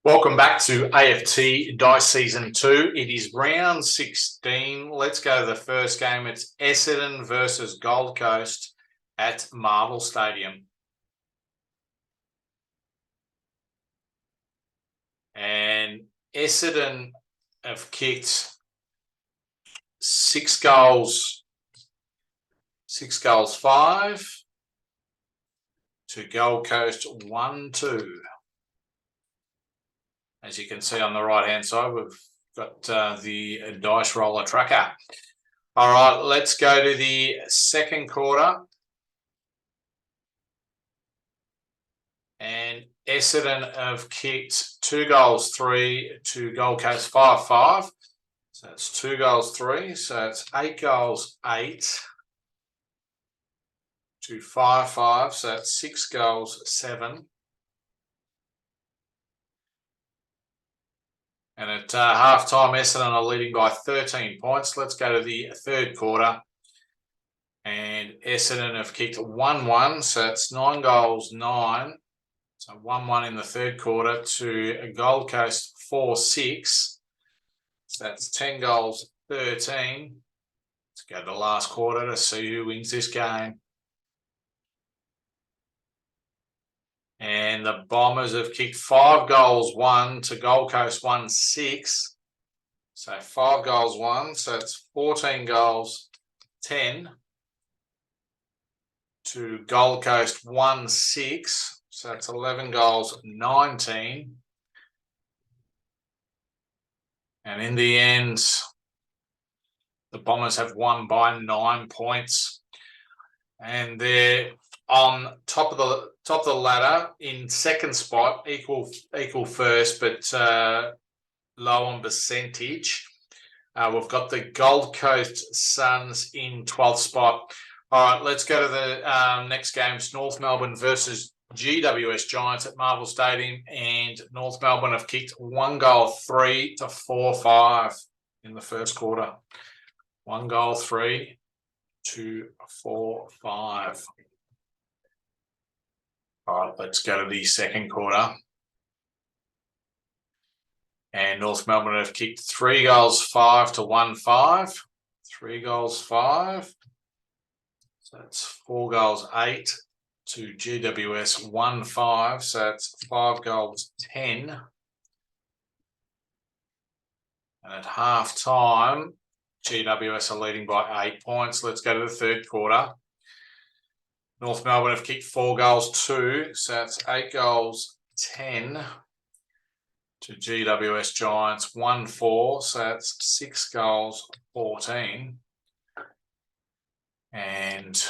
Welcome back to AFT Dice Season 2. It is round 16. Let's go to the first game. It's Essendon versus Gold Coast at MRVL Stadium. And Essendon have kicked 6 goals, 5 to Gold Coast 1-2. As you can see on the right-hand side, we've got the dice roller tracker. All right, let's go to the second quarter. And Essendon have kicked 2 goals, 3 to Gold Coast 5-5. So that's 2 goals, 3. So it's 8 goals, 8 to 5-5. So that's 6 goals, 7. And at half-time, Essendon are leading by 13 points. Let's go to the third quarter. And Essendon have kicked 1-1, so it's 9 goals, 9. So 1-1 in the third quarter to Gold Coast 4-6. So that's 10 goals, 13. Let's go to the last quarter to see who wins this game. And the Bombers have kicked 5 goals, 1 to Gold Coast 1-6. So 5 goals, 1. So it's 14 goals, 10 to Gold Coast 1-6. So it's 11 goals, 19. And in the end, the Bombers have won by 9 points. And they're on top of the ladder in second spot, equal first, but low on percentage. We've got the Gold Coast Suns in 12th spot. All right, let's go to the next games. North Melbourne versus GWS Giants at MRVL Stadium, and North Melbourne have kicked 1 goal, 3 to 4-5 in the first quarter. 1 goal, 3 to 4-5. All right, let's go to the second quarter. And North Melbourne have kicked 3 goals, 5 to 1-5. 3 goals, 5. So that's 4 goals, 8 to GWS 1-5. So that's 5 goals, 10. And at half time, GWS are leading by 8 points. Let's go to the third quarter. North Melbourne have kicked 4 goals, 2. So that's 8 goals, 10 to GWS Giants 1-4. So that's 6 goals, 14. And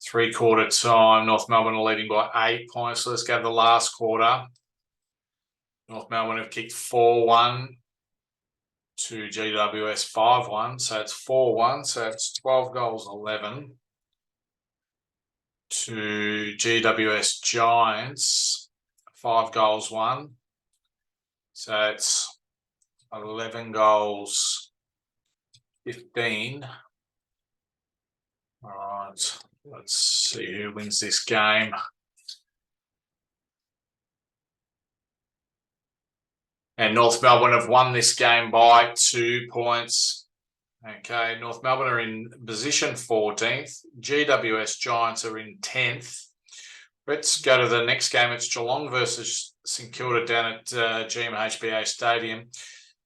three-quarter time, North Melbourne are leading by 8 points. So let's go to the last quarter. North Melbourne have kicked 4-1 to GWS 5-1. So it's 4-1. So it's 12 goals, 11 to GWS Giants 5 goals, 1. So it's 11 goals, 15. All right, let's see who wins this game. And North Melbourne have won this game by 2 points. Okay, North Melbourne are in position 14th. GWS Giants are in 10th. Let's go to the next game. It's Geelong versus St Kilda down at GMHBA Stadium.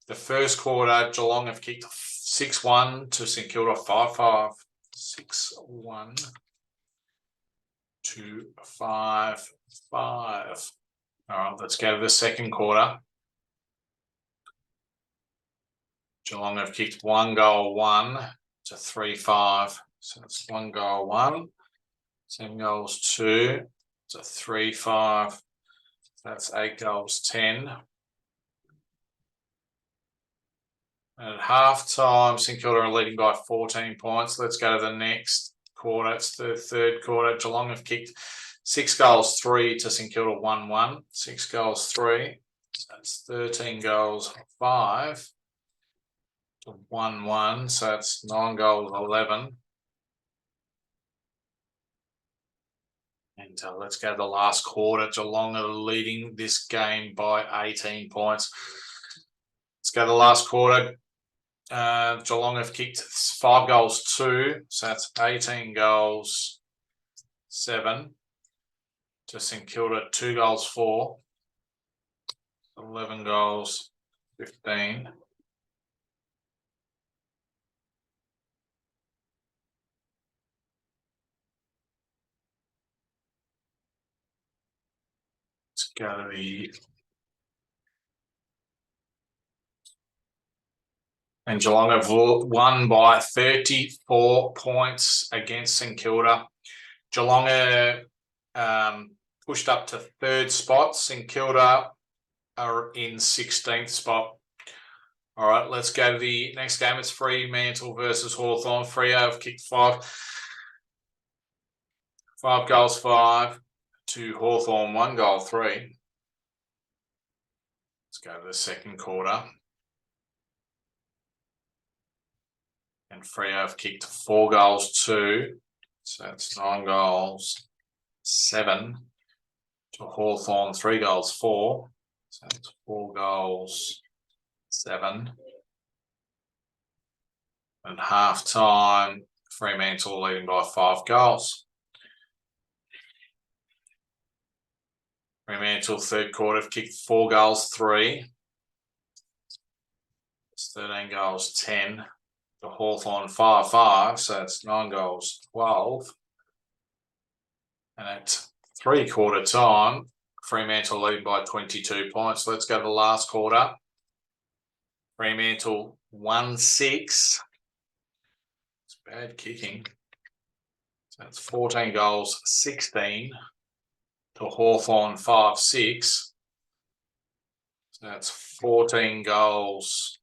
The first quarter, Geelong have kicked 6-1 to St Kilda 5-5. 6-1 to 5-5. All right, let's go to the second quarter. Geelong have kicked 1 goal, 1 to 3-5. So it's 1 goal, 1. 10 goals, 2 to 3-5. That's 8 goals, 10. And at half-time, St Kilda are leading by 14 points. Let's go to the next quarter. It's the third quarter. Geelong have kicked 6 goals, 3 to St Kilda 1-1. 6 goals, 3. That's 13 goals, 5 to 1-1. So that's 9 goals, 11. And let's go to the last quarter. Geelong are leading this game by 18 points. Let's go to the last quarter. Geelong have kicked 5 goals, 2. So that's 18 goals, 7. To St Kilda, 2 goals, 4. 11 goals, 15. Let's go to the... And Geelong have won by 34 points against St Kilda. Geelong are pushed up to 3rd spot. St Kilda are in 16th spot. All right, let's go to the next game. It's Fremantle versus Hawthorn. Freo have kicked 5 goals, 5 to Hawthorn, 1 goal, 3. Let's go to the second quarter. And Freo have kicked 4 goals, 2. So that's 9 goals, 7 to Hawthorn, 3 goals, 4. So that's 4 goals, 7. And half time, Fremantle leading by 5 goals. Fremantle third quarter have kicked 4 goals, 3. It's 13 goals, 10. To Hawthorn 5-5, so it's 9 goals, 12. And at 3-quarter time, Fremantle leading by 22 points. Let's go to the last quarter. Fremantle 1-6. It's bad kicking. So it's 14 goals, 16 to Hawthorn 5-6. So that's 14 goals,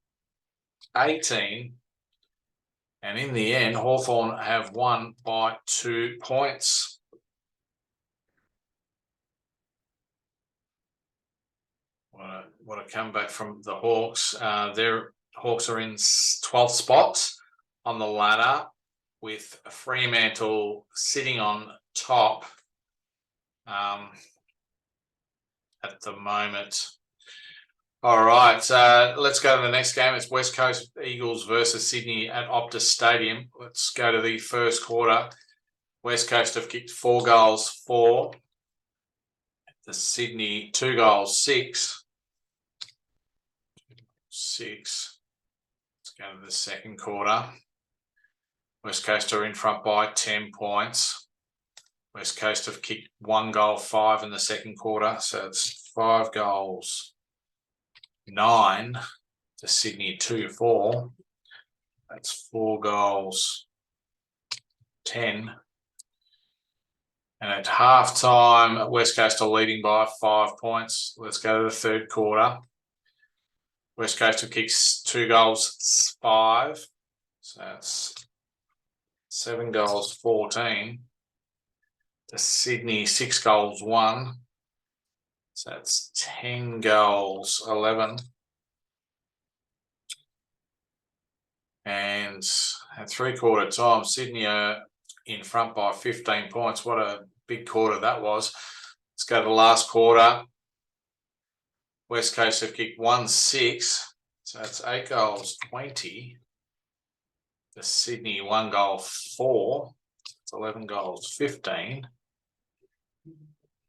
18. And in the end, Hawthorn have won by 2 points. What a comeback from the Hawks. Their Hawks are in 12th spot on the ladder, with Fremantle sitting on top at the moment. All right, let's go to the next game. It's West Coast Eagles versus Sydney at Optus Stadium. Let's go to the first quarter. West Coast have kicked 4 goals, 4. The Sydney 2 goals, 6. 6. Let's go to the second quarter. West Coast are in front by 10 points. West Coast have kicked 1 goal, 5 in the second quarter. So it's 5 goals, 9 to Sydney 2-4. That's 4 goals, 10. And at half time, West Coast are leading by 5 points. Let's go to the third quarter. West Coast have kicked 2 goals, 5. So that's 7 goals, 14. To Sydney 6 goals, 1. So that's 10 goals, 11. And at 3-quarter time, Sydney are in front by 15 points. What a big quarter that was. Let's go to the last quarter. West Coast have kicked 1-6. So that's 8 goals, 20. The Sydney 1 goal, 4. It's 11 goals, 15.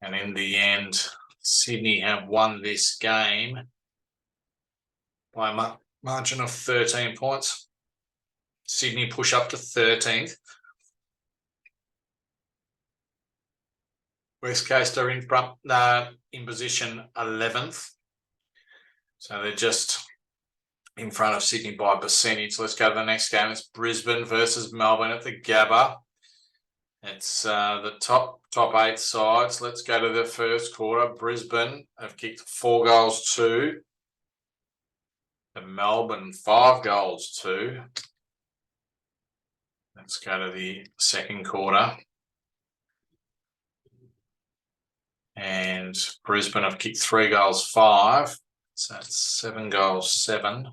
And in the end, Sydney have won this game by a margin of 13 points. Sydney push up to 13th. West Coast are in front, in position 11th. So they're just in front of Sydney by percentage. Let's go to the next game. It's Brisbane versus Melbourne at the Gabba. It's the top 8 sides. Let's go to the first quarter. Brisbane have kicked 4 goals, 2. And Melbourne 5 goals, 2. Let's go to the second quarter. And Brisbane have kicked 3 goals, 5. So that's 7 goals, 7.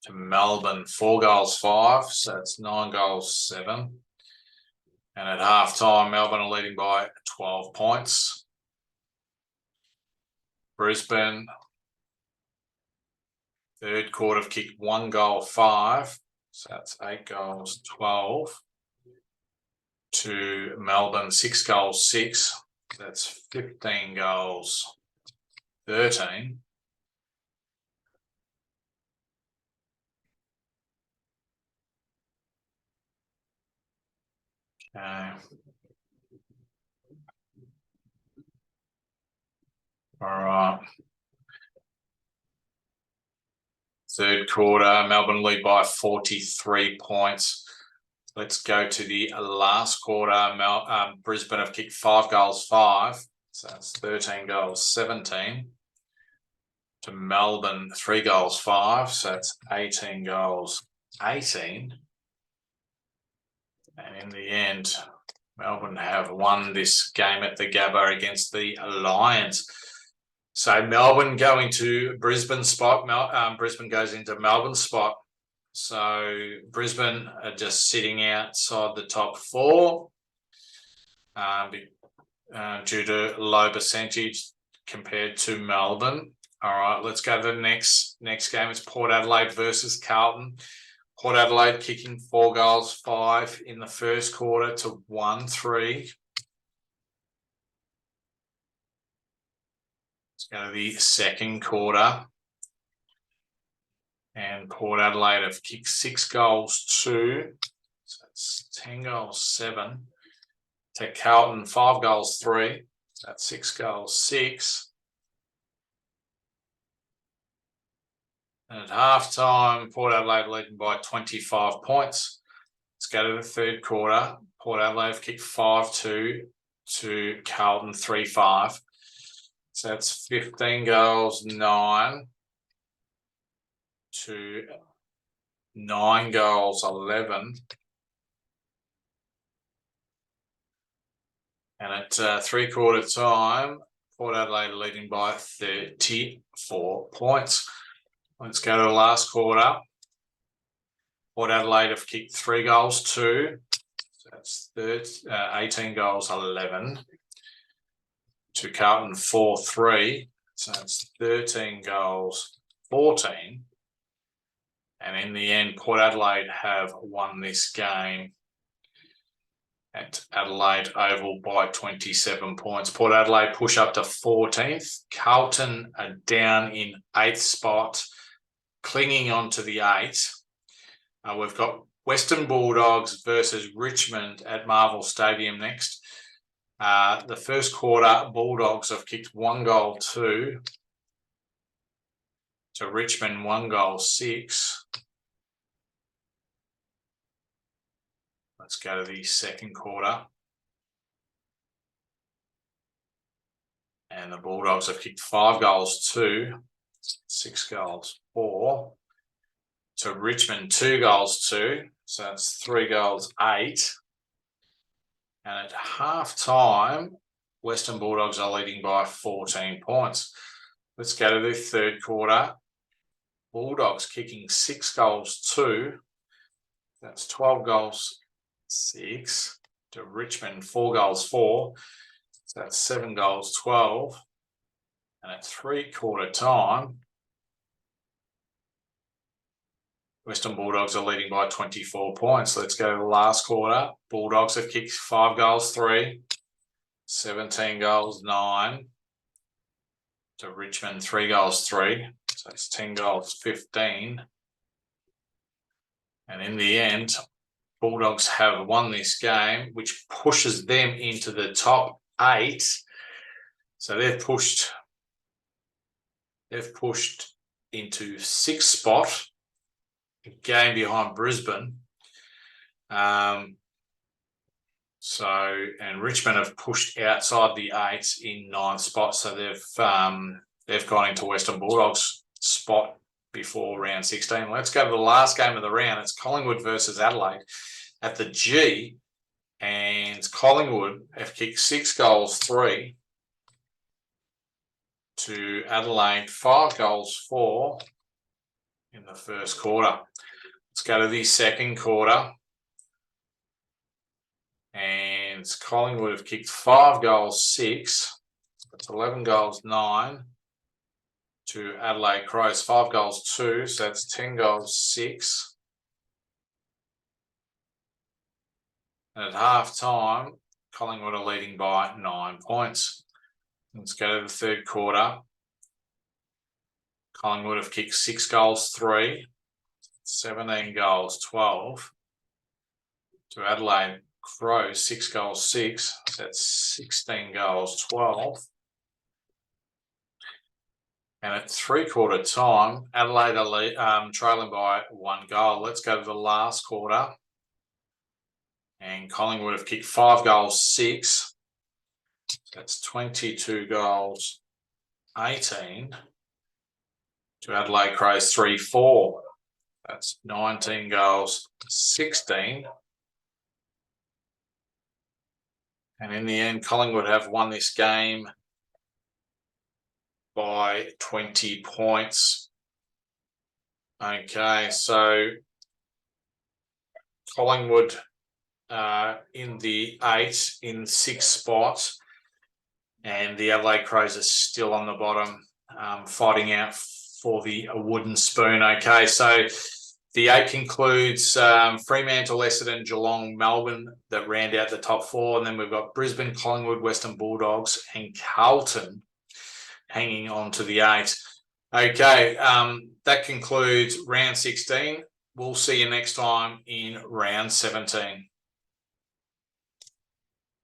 To Melbourne 4 goals, 5. So that's 9 goals, 7. And at halftime, Melbourne are leading by 12 points. Brisbane, third quarter, have kicked 1 goal, 5. So that's 8 goals, 12. To Melbourne, 6 goals, 6. That's 15 goals, 13. Okay. All right. Third quarter, Melbourne lead by 43 points. Let's go to the last quarter. Brisbane have kicked 5 goals, 5. So that's 13 goals, 17. To Melbourne, 3 goals, 5. So that's 18 goals, 18. And in the end, Melbourne have won this game at the Gabba against the Lions. So Melbourne going to Brisbane spot. Brisbane goes into Melbourne spot. So Brisbane are just sitting outside the top 4 due to low percentage compared to Melbourne. All right, let's go to the next game. It's Port Adelaide versus Carlton. Port Adelaide kicking 4 goals, 5 in the first quarter to 1-3. Let's go to the second quarter. And Port Adelaide have kicked 6 goals, 2. So that's 10 goals, 7. To Carlton, 5 goals, 3. That's 6 goals, 6. And at halftime, Port Adelaide leading by 25 points. Let's go to the third quarter. Port Adelaide have kicked 5-2 to Carlton 3-5. So that's 15 goals, 9 to 9 goals, 11. And at three-quarter time, Port Adelaide leading by 34 points. Let's go to the last quarter. Port Adelaide have kicked 3 goals, 2. So that's 18 goals, 11. To Carlton 4-3. So it's 13 goals, 14. And in the end, Port Adelaide have won this game at Adelaide Oval by 27 points. Port Adelaide push up to 14th. Carlton are down in 8th spot, clinging on to the 8. We've got Western Bulldogs versus Richmond at Marvel Stadium next. The first quarter, Bulldogs have kicked 1 goal, 2. To Richmond, 1 goal, 6. Let's go to the second quarter. And the Bulldogs have kicked 5 goals, 2. 6 goals, 4. To Richmond, 2 goals, 2. So that's 3 goals, 8. And at half time, Western Bulldogs are leading by 14 points. Let's go to the third quarter. Bulldogs kicking 6 goals, 2. That's 12 goals, 6. To Richmond, 4 goals, 4. So that's 7 goals, 12. And at three-quarter time, Western Bulldogs are leading by 24 points. Let's go to the last quarter. Bulldogs have kicked 5 goals, 3. 17 goals, 9. To Richmond, 3 goals, 3. So it's 10 goals, 15. And in the end, Bulldogs have won this game, which pushes them into the top 8. So they've pushed into 6th spot, a game behind Brisbane. And Richmond have pushed outside the 8 in 9th spot. So they've gone into Western Bulldogs spot before round 16. Let's go to the last game of the round. It's Collingwood versus Adelaide at the G. And Collingwood have kicked 6 goals, 3. To Adelaide, 5 goals, 4 in the first quarter. Let's go to the second quarter. And Collingwood have kicked 5 goals 6. That's 11 goals 9 to Adelaide Crows 5 goals 2. So that's 10 goals 6. And at half time, Collingwood are leading by 9 points. Let's go to the third quarter. Collingwood have kicked 6 goals 3. 17 goals 12 to Adelaide Crows 6 goals 6. So that's 16 goals 12. And at 3/4 time, Adelaide are trailing by 1 goal. Let's go to the last quarter. And Collingwood have kicked 5 goals 6. That's 22 goals 18 to Adelaide Crows 3-4. That's 19 goals 16. And in the end, Collingwood have won this game by 20 points. Okay, so Collingwood in the 8 in 6 spots, and the Adelaide Crows are still on the bottom, fighting out for the wooden spoon. Okay, so the 8 concludes Fremantle, Essendon, Geelong, Melbourne that round out the top 4, and then we've got Brisbane, Collingwood, Western Bulldogs, and Carlton hanging on to the 8. Okay, that concludes round 16. We'll see you next time in round 17.